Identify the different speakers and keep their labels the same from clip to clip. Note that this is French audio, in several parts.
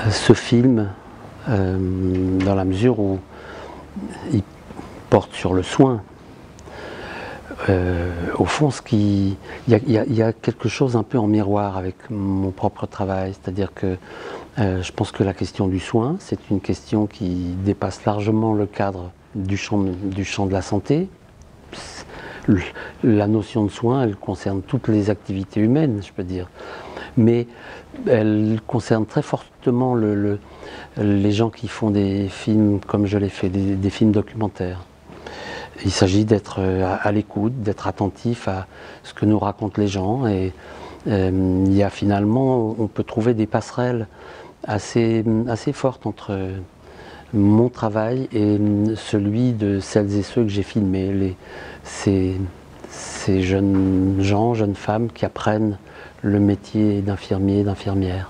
Speaker 1: Ce film, dans la mesure où il porte sur le soin, au fond, il y a quelque chose un peu en miroir avec mon propre travail, c'est-à-dire que je pense que la question du soin, c'est une question qui dépasse largement le cadre du champ de la santé. La notion de soin, elle concerne toutes les activités humaines, je peux dire, mais elle concerne très fortement les gens qui font des films comme je l'ai fait, des films documentaires. Il s'agit d'être à l'écoute, d'être attentif à ce que nous racontent les gens, et il y a finalement, on peut trouver des passerelles assez fortes entre mon travail et celui de celles et ceux que j'ai filmés, ces jeunes gens, jeunes femmes qui apprennent le métier d'infirmier et d'infirmière.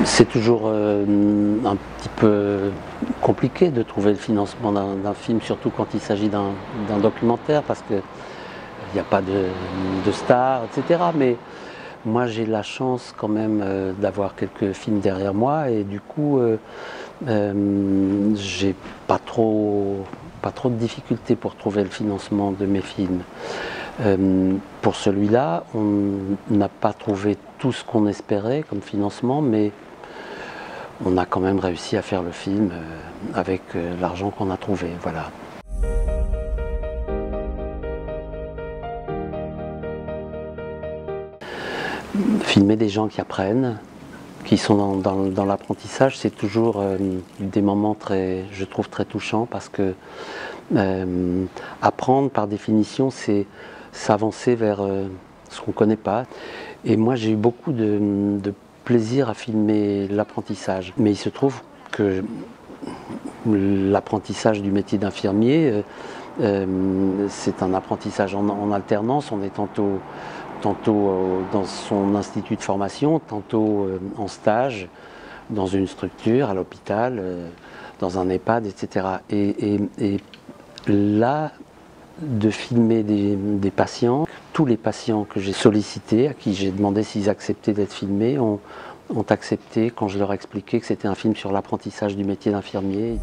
Speaker 1: C'est toujours un petit peu compliqué de trouver le financement d'un film, surtout quand il s'agit d'un documentaire, parce qu'il n'y a pas de stars, etc. Mais moi j'ai la chance quand même d'avoir quelques films derrière moi, et du coup j'ai pas trop de difficultés pour trouver le financement de mes films. Pour celui-là, on n'a pas trouvé tout ce qu'on espérait comme financement, mais on a quand même réussi à faire le film avec l'argent qu'on a trouvé, voilà. Filmer des gens qui apprennent, qui sont dans l'apprentissage, c'est toujours des moments je trouve très touchants, parce que apprendre, par définition, c'est s'avancer vers ce qu'on ne connaît pas. Et moi, j'ai eu beaucoup de plaisir à filmer l'apprentissage. Mais il se trouve que l'apprentissage du métier d'infirmier, c'est un apprentissage en alternance. On est tantôt dans son institut de formation, tantôt en stage, dans une structure, à l'hôpital, dans un EHPAD, etc. Et là, de filmer des patients, tous les patients que j'ai sollicités, à qui j'ai demandé s'ils acceptaient d'être filmés, ont accepté quand je leur ai expliqué que c'était un film sur l'apprentissage du métier d'infirmier.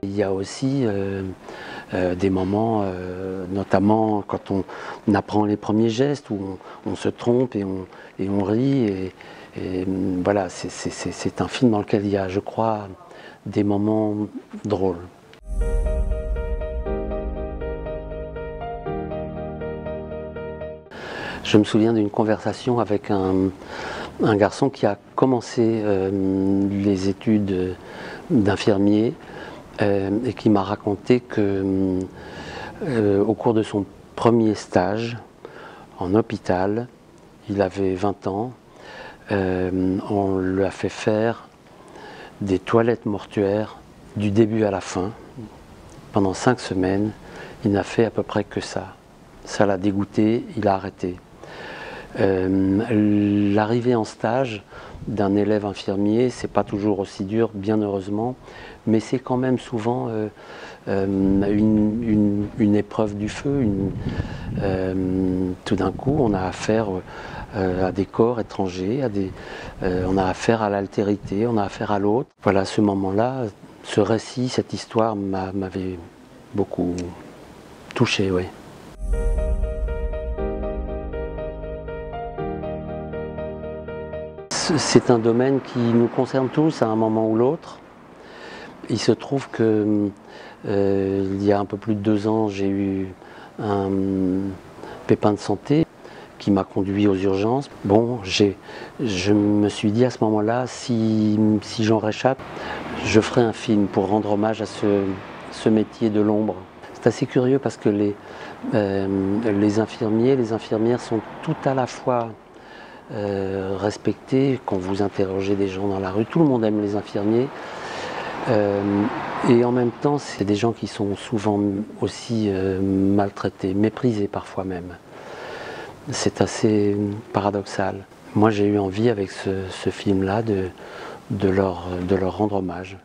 Speaker 1: Il y a aussi des moments, notamment quand on apprend les premiers gestes, où on se trompe et on rit. Et voilà, c'est un film dans lequel il y a, je crois, des moments drôles. Je me souviens d'une conversation avec un garçon qui a commencé les études d'infirmier et qui m'a raconté que au cours de son premier stage en hôpital, il avait 20 ans, on lui a fait faire des toilettes mortuaires du début à la fin. Pendant 5 semaines, il n'a fait à peu près que ça. Ça l'a dégoûté, il a arrêté. L'arrivée en stage d'un élève infirmier, c'est pas toujours aussi dur, bien heureusement, mais c'est quand même souvent une épreuve du feu. Tout d'un coup, on a affaire à des corps étrangers, on a affaire à l'altérité, on a affaire à l'autre. Voilà, ce moment-là, ce récit, cette histoire m'avait beaucoup touché, oui. C'est un domaine qui nous concerne tous à un moment ou l'autre. Il se trouve que il y a un peu plus de 2 ans, j'ai eu un pépin de santé qui m'a conduit aux urgences. Bon, je me suis dit à ce moment-là, si j'en réchappe, je ferai un film pour rendre hommage à ce métier de l'ombre. C'est assez curieux parce que les infirmiers, les infirmières sont tout à la fois respectés. Quand vous interrogez des gens dans la rue, tout le monde aime les infirmiers. Et en même temps, c'est des gens qui sont souvent aussi maltraités, méprisés parfois même. C'est assez paradoxal. Moi, j'ai eu envie avec ce film-là de leur rendre hommage.